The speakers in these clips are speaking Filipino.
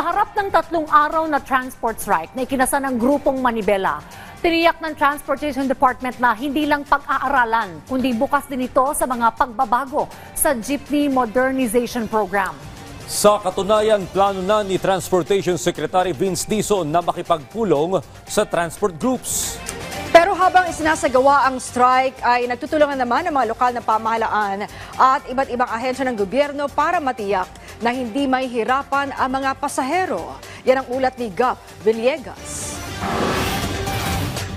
Sa harap ng 3 araw na transport strike na ikinasa ng grupong Manibela, tiniyak ng Transportation Department na hindi lang pag-aaralan, kundi bukas din ito sa mga pagbabago sa Jeepney Modernization Program. Sa katunayan, plano na ni Transportation Secretary Vince Dizon na makipagpulong sa transport groups. Pero habang isinasagawa ang strike ay nagtutulungan naman ang mga lokal na pamahalaan at iba't ibang ahensya ng gobyerno para matiyak na hindi mahihirapan ang mga pasahero. Yan ang ulat ni Gap Villegas.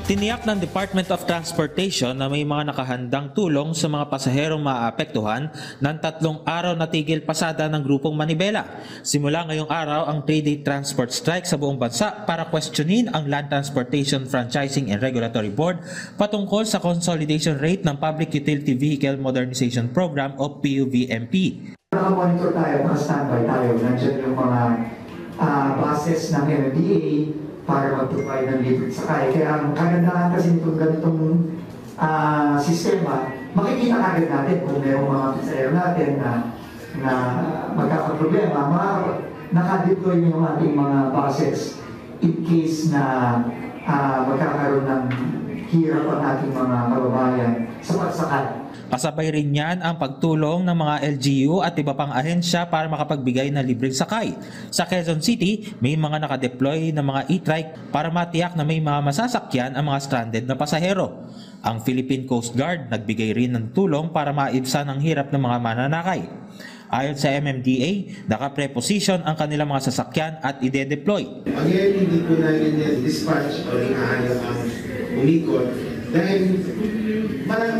Tiniyak ng Department of Transportation na may mga nakahandang tulong sa mga pasaherong maaapektuhan ng 3 araw na tigil pasada ng grupong Manibela. Simula ngayong araw ang 3-day transport strike sa buong bansa para questionin ang Land Transportation Franchising and Regulatory Board patungkol sa consolidation rate ng Public Utility Vehicle Modernization Program o PUVMP. Naka-monitor tayo, naka-standby tayo. Nandiyan yung mga buses ng MMDA para mag-provide ng libre sakay. Kaya ang kagandahan kasi nitong ganitong sistema, makikita agad natin kung mayroong mga pasahero natin na magkakaproblema, naka-deploy yung ating mga buses in case na magkakaroon ng hirap ang ating mga kababayan sa pagsakay. Kasabay rin yan ang pagtulong ng mga LGU at iba pang ahensya para makapagbigay ng libreng sakay. Sa Quezon City, may mga nakadeploy na mga e-trike para matiyak na may mga masasakyan ang mga stranded na pasahero. Ang Philippine Coast Guard nagbigay rin ng tulong para maibsan ang hirap ng mga mananakay. Ayon sa MMDA, naka-preposition ang kanilang mga sasakyan at ide-deploy. Again, hindi ko na dispatch o inaayos ang umikot dahil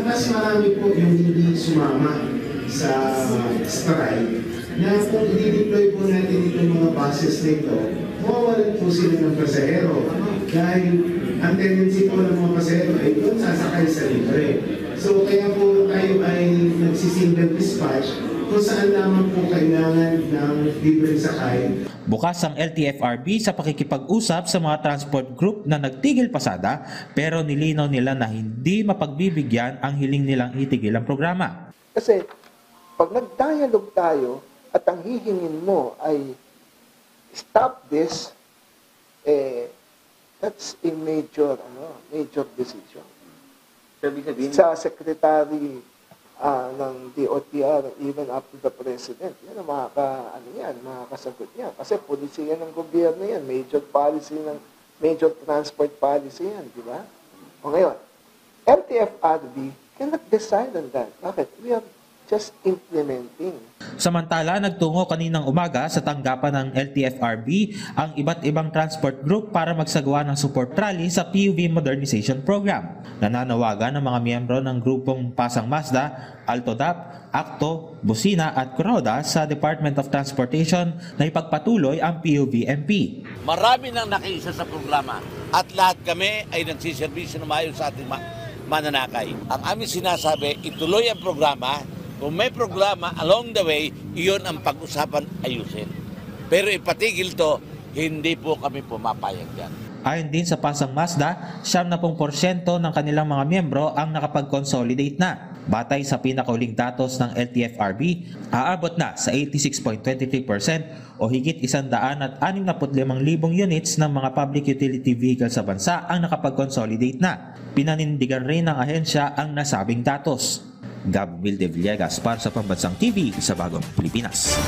mas marami po yung hindi sumama sa strike na kung i-deploy po natin itong mga buses nito, mawawalan po sila ng pasahero dahil ang tendency po ng mga pasahero ay doon sasakay sa libre. So kaya po tayo ay nagsisingle dispatch kung saan naman po kailangan ng libreng sakay. Bukas ang LTFRB sa pakikipag-usap sa mga transport group na nagtigil pasada pero nilinaw nila na hindi mapagbibigyan ang hiling nilang itigil ang programa. Kasi pag nag-dialogue tayo at ang hihingin mo ay stop this, that's a major decision. Sa Secretary ng DOTR, even up to the President, yan ang makakasagot niya. Kasi polisiya ng gobyerno yan, major transport policy yan, di ba? O ngayon, LTFRB cannot decide on that. Bakit? We are just implementing. Samantala, nagtungo kaninang umaga sa tanggapan ng LTFRB ang iba't ibang transport group para magsagawa ng support rally sa PUV Modernization Program. Nananawagan ng mga miyembro ng grupong Pasang Mazda, Altodap, Akto, Busina at Kuroda sa Department of Transportation na ipagpatuloy ang PUVMP. Marami nang nakiisa sa programa at lahat kami ay nagsiservisyo na maayos sa ating mananakay. Ang aming sinasabi, ituloy ang programa. Kung may programa along the way, iyon ang pag-usapan ayusin. Pero ipatigil to, hindi po kami pumapayag yan. Ayon din sa Pasang Mazda, 70% ng kanilang mga miyembro ang nakapag-consolidate na. Batay sa pinakauling datos ng LTFRB, aabot na sa 86.23% o higit 165,000 units ng mga public utility vehicles sa bansa ang nakapag-consolidate na. Pinanindigan rin ng ahensya ang nasabing datos. Gab Villegas para sa Pambansang TV sa Bagong Pilipinas.